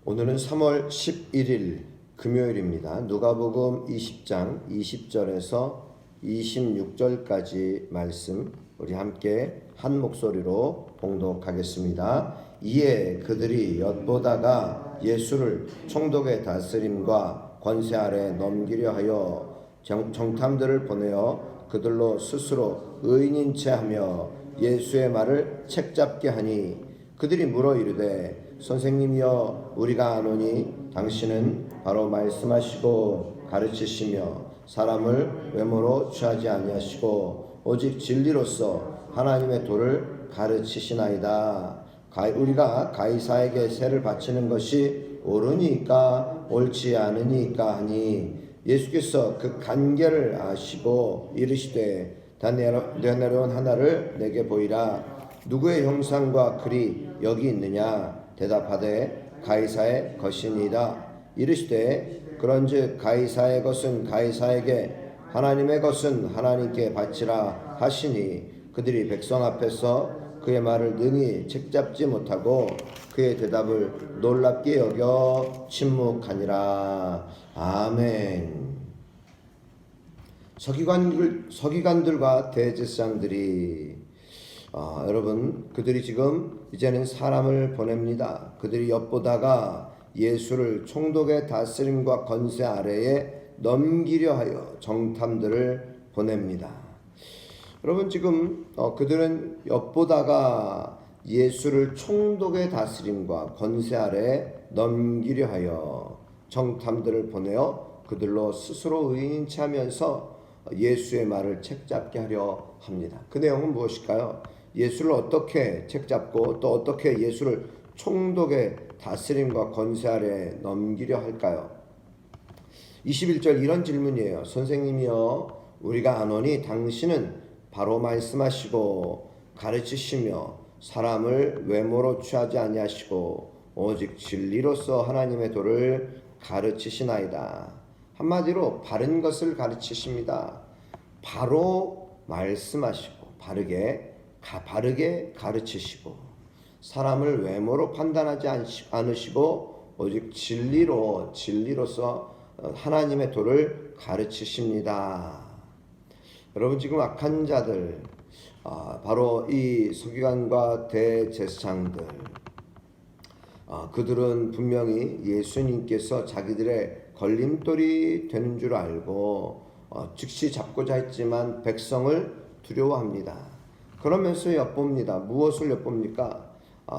오늘은 3월 11일 금요일입니다. 누가복음 20장 20절에서 26절까지 말씀 우리 함께 한 목소리로 봉독하겠습니다. 이에 그들이 엿보다가 예수를 총독의 다스림과 권세 아래 넘기려 하여 정탐들을 보내어 그들로 스스로 의인인 채 하며 예수의 말을 책잡게 하니 그들이 물어 이르되 선생님이여 우리가 아노니 당신은 바로 말씀하시고 가르치시며 사람을 외모로 취하지 아니하시고 오직 진리로서 하나님의 도를 가르치시나이다. 우리가 가이사에게 세를 바치는 것이 옳으니까 옳지 않으니까 하니 예수께서 그 간계를 아시고 이르시되 다 내려온 하나를 내게 보이라. 누구의 형상과 글이 여기 있느냐? 대답하되 가이사의 것이니이다. 이르시되 그런즉 가이사의 것은 가이사에게 하나님의 것은 하나님께 바치라 하시니 그들이 백성 앞에서 그의 말을 능히 책잡지 못하고 그의 대답을 놀랍게 여겨 침묵하니라. 아멘. 서기관들과 대제사장들이 여러분 그들이 지금 이제는 사람을 보냅니다. 그들이 엿보다가 예수를 총독의 다스림과 권세 아래에 넘기려 하여 정탐들을 보냅니다. 여러분 지금 그들은 엿보다가 예수를 총독의 다스림과 권세 아래에 넘기려 하여 정탐들을 보내어 그들로 스스로 의인인 채 하면서 예수의 말을 책잡게 하려 합니다. 그 내용은 무엇일까요? 예수를 어떻게 책잡고 또 어떻게 예수를 총독의 다스림과 권세 아래에 넘기려 할까요? 21절 이런 질문이에요. 선생님이여 우리가 아노니 당신은 바로 말씀하시고 가르치시며 사람을 외모로 취하지 아니하시고 오직 진리로서 하나님의 도를 가르치시나이다. 한마디로 바른 것을 가르치십니다. 바로 말씀하시고 바르게 가르치시고 사람을 외모로 판단하지 않으시고 오직 진리로서 하나님의 도를 가르치십니다. 여러분 지금 악한 자들 바로 이 서기관과 대제사장들 그들은 분명히 예수님께서 자기들의 걸림돌이 되는 줄 알고 즉시 잡고자 했지만 백성을 두려워합니다. 그러면서 엿봅니다. 무엇을 엿봅니까?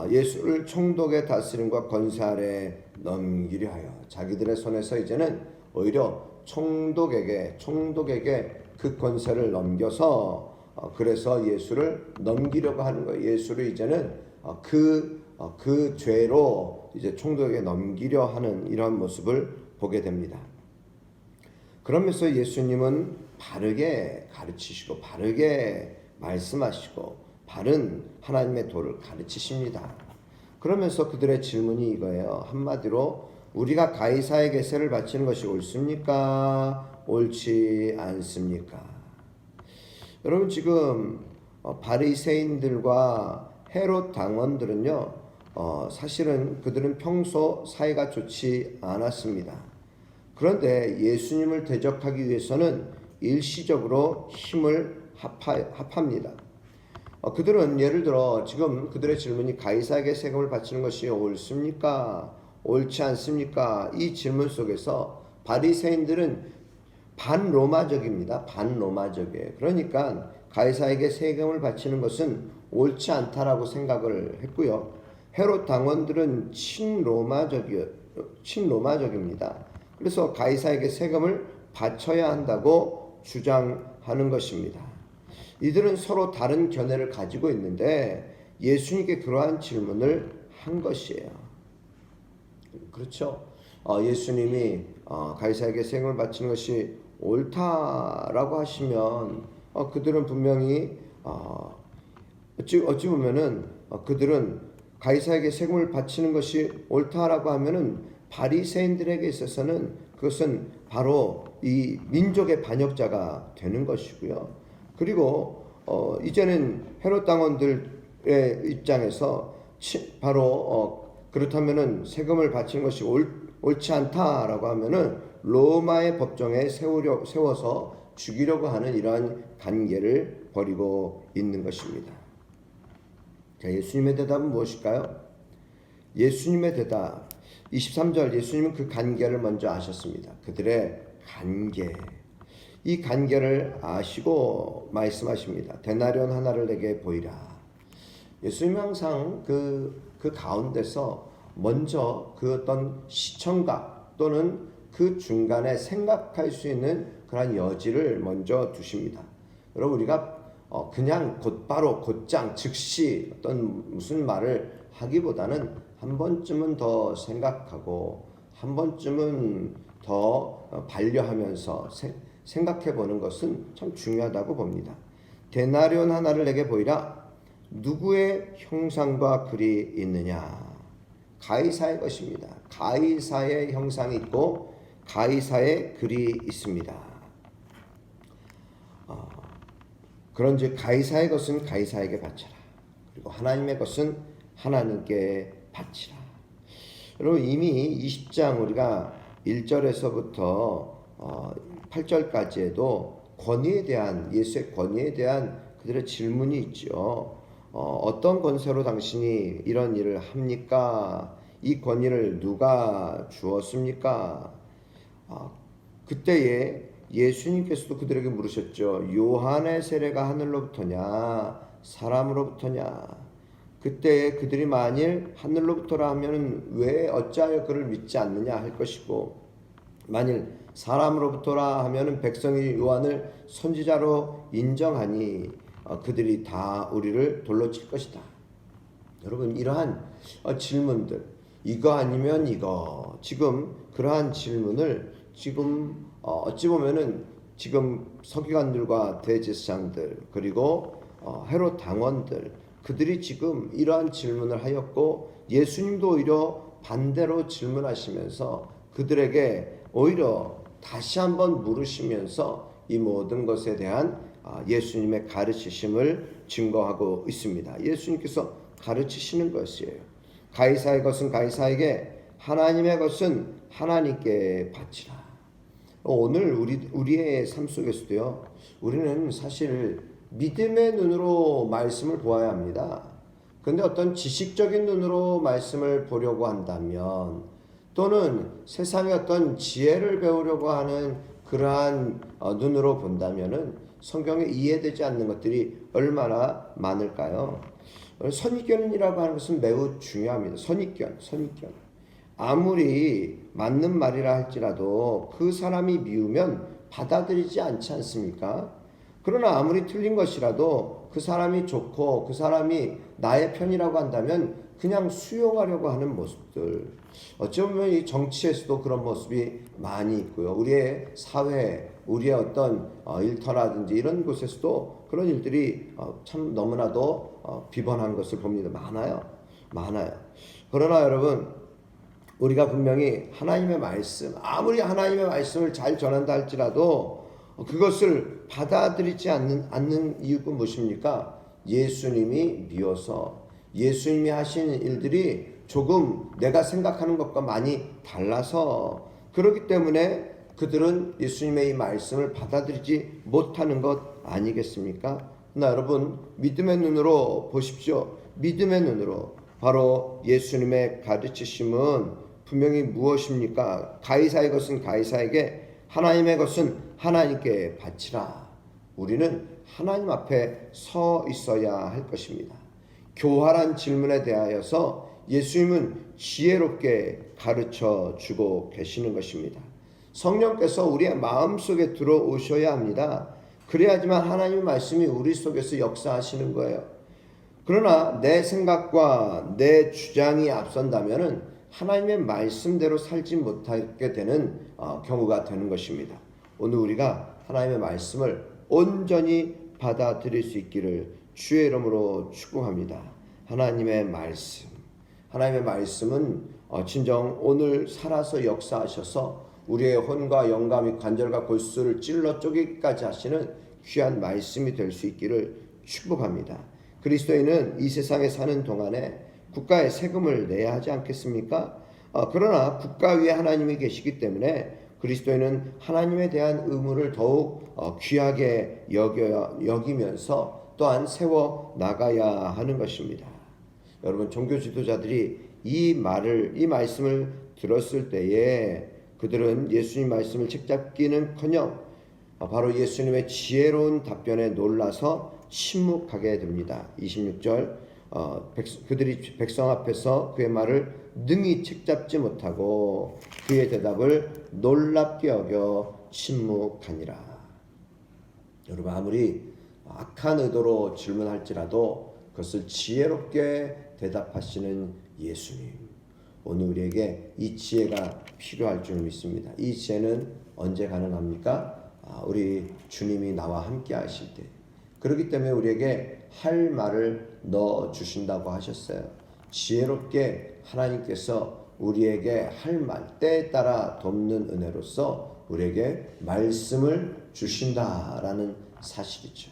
예수를 총독의 다스림과 권세 아래 넘기려 하여 자기들의 손에서 이제는 오히려 총독에게 그 권세를 넘겨서 그래서 예수를 넘기려고 하는 거예요. 예수를 이제는 그 죄로 이제 총독에게 넘기려 하는 이런 모습을 보게 됩니다. 그러면서 예수님은 바르게 가르치시고 바르게 말씀하시고 바른 하나님의 도를 가르치십니다. 그러면서 그들의 질문이 이거예요. 한마디로 우리가 가이사에게 세를 바치는 것이 옳습니까? 옳지 않습니까? 여러분 지금 바리새인들과 헤롯 당원들은요 사실은 그들은 평소 사이가 좋지 않았습니다. 그런데 예수님을 대적하기 위해서는 일시적으로 힘을 합합니다. 그들은 예를 들어 지금 그들의 질문이 가이사에게 세금을 바치는 것이 옳습니까? 옳지 않습니까? 이 질문 속에서 바리새인들은 반로마적입니다. 반로마적이에요. 그러니까 가이사에게 세금을 바치는 것은 옳지 않다라고 생각을 했고요. 헤롯 당원들은 친로마적입니다. 그래서 가이사에게 세금을 바쳐야 한다고 주장하는 것입니다. 이들은 서로 다른 견해를 가지고 있는데 예수님께 그러한 질문을 한 것이에요. 그렇죠? 예수님이 가이사에게 세금을 바치는 것이 옳다라고 하시면 그들은 분명히 어찌 보면은 그들은 가이사에게 세금을 바치는 것이 옳다라고 하면은 바리새인들에게 있어서는 그것은 바로 이 민족의 반역자가 되는 것이고요. 그리고 이제는 헤롯 당원들의 입장에서 바로 그렇다면은 세금을 바치는 것이 옳지 않다라고 하면은 로마의 법정에 세워서 죽이려고 하는 이러한 관계를 벌이고 있는 것입니다. 자, 예수님의 대답은 무엇일까요? 예수님의 대답 23절, 예수님은 그 관계를 먼저 아셨습니다. 그들의 관계, 이 관계를 아시고 말씀하십니다. 데나리온 하나를 내게 보이라. 예수님은 항상 그 가운데서 먼저 그 어떤 시청각 또는 그 중간에 생각할 수 있는 그런 여지를 먼저 두십니다. 여러분, 우리가 그냥 곧바로 곧장 즉시 어떤 무슨 말을 하기보다는 한 번쯤은 더 생각하고 한 번쯤은 더 반려하면서 생각해 보는 것은 참 중요하다고 봅니다. 데나리온 하나를 내게 보이라. 누구의 형상과 글이 있느냐? 가이사의 것입니다. 가이사의 형상이 있고 가이사의 글이 있습니다. 그런즉 가이사의 것은 가이사에게 바쳐라. 그리고 하나님의 것은 하나님께 바치라. 여러분, 이미 20장 우리가 1절에서부터 8절까지에도 권위에 대한, 예수의 권위에 대한 그들의 질문이 있죠. 어떤 권세로 당신이 이런 일을 합니까? 이 권위를 누가 주었습니까? 그때에 예수님께서도 그들에게 물으셨죠. 요한의 세례가 하늘로부터냐 사람으로부터냐? 그때 그들이 만일 하늘로부터라 하면 왜 어찌하여 그를 믿지 않느냐 할 것이고, 만일 사람으로부터라 하면 백성이 요한을 선지자로 인정하니 그들이 다 우리를 돌로 칠 것이다. 여러분, 이러한 질문들, 이거 아니면 이거, 지금 그러한 질문을 지금 어찌 보면은 지금 서기관들과 대제사장들 그리고 헤롯 당원들, 그들이 지금 이러한 질문을 하였고, 예수님도 오히려 반대로 질문하시면서 그들에게 오히려 다시 한번 물으시면서 이 모든 것에 대한 예수님의 가르치심을 증거하고 있습니다. 예수님께서 가르치시는 것이에요. 가이사의 것은 가이사에게, 하나님의 것은 하나님께 바치라. 오늘 우리의 삶 속에서도요, 우리는 사실 믿음의 눈으로 말씀을 보아야 합니다. 그런데 어떤 지식적인 눈으로 말씀을 보려고 한다면, 또는 세상의 어떤 지혜를 배우려고 하는 그러한 눈으로 본다면은 성경에 이해되지 않는 것들이 얼마나 많을까요? 선입견이라고 하는 것은 매우 중요합니다. 선입견. 아무리 맞는 말이라 할지라도 그 사람이 미우면 받아들이지 않지 않습니까? 그러나 아무리 틀린 것이라도 그 사람이 좋고 그 사람이 나의 편이라고 한다면 그냥 수용하려고 하는 모습들, 어찌 보면 이 정치에서도 그런 모습이 많이 있고요. 우리의 사회, 우리의 어떤 일터라든지 이런 곳에서도 그런 일들이 참 너무나도 비번한 것을 봅니다. 많아요. 그러나 여러분, 우리가 분명히 하나님의 말씀, 아무리 하나님의 말씀을 잘 전한다 할지라도 그것을 받아들이지 않는 이유가 무엇입니까? 예수님이 미워서, 예수님이 하신 일들이 조금 내가 생각하는 것과 많이 달라서, 그렇기 때문에 그들은 예수님의 이 말씀을 받아들이지 못하는 것 아니겠습니까? 나 여러분, 믿음의 눈으로 보십시오. 믿음의 눈으로. 바로 예수님의 가르치심은 분명히 무엇입니까? 가이사의 것은 가이사에게, 하나님의 것은 하나님께 바치라. 우리는 하나님 앞에 서 있어야 할 것입니다. 교활한 질문에 대하여서 예수님은 지혜롭게 가르쳐 주고 계시는 것입니다. 성령께서 우리의 마음속에 들어오셔야 합니다. 그래야지만 하나님의 말씀이 우리 속에서 역사하시는 거예요. 그러나 내 생각과 내 주장이 앞선다면은 하나님의 말씀대로 살지 못하게 되는 경우가 되는 것입니다. 오늘 우리가 하나님의 말씀을 온전히 받아들일 수 있기를 주의 이름으로 축복합니다. 하나님의 말씀은 진정 오늘 살아서 역사하셔서 우리의 혼과 영감이 관절과 골수를 찔러 쪼개기까지 하시는 귀한 말씀이 될 수 있기를 축복합니다. 그리스도인은 이 세상에 사는 동안에 국가에 세금을 내야 하지 않겠습니까? 그러나 국가 위에 하나님이 계시기 때문에 그리스도인은 하나님에 대한 의무를 더욱 귀하게 여기면서 또한 세워 나가야 하는 것입니다. 여러분, 종교 지도자들이 이 말씀을 들었을 때에 그들은 예수님 말씀을 책잡기는커녕 바로 예수님의 지혜로운 답변에 놀라서 침묵하게 됩니다. 26절 그들이 백성 앞에서 그의 말을 능히 책잡지 못하고 그의 대답을 놀랍게 여겨 침묵하니라. 여러분, 아무리 악한 의도로 질문할지라도 그것을 지혜롭게 대답하시는 예수님, 오늘 우리에게 이 지혜가 필요할 줄 믿습니다. 이 지혜는 언제 가능합니까? 우리 주님이 나와 함께 하실 때. 그렇기 때문에 우리에게 할 말을 넣어 주신다고 하셨어요. 지혜롭게 하나님께서 우리에게 할 말, 때에 따라 돕는 은혜로서 우리에게 말씀을 주신다라는 사실이죠.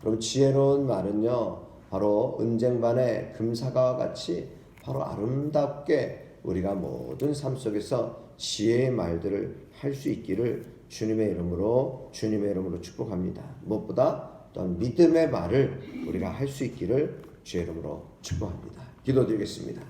그럼 지혜로운 말은요, 바로 은쟁반의 금사과와 같이 바로 아름답게 우리가 모든 삶 속에서 지혜의 말들을 할 수 있기를 주님의 이름으로 축복합니다. 무엇보다 또한 믿음의 말을 우리가 할 수 있기를 주의 이름으로 축복합니다. 기도드리겠습니다.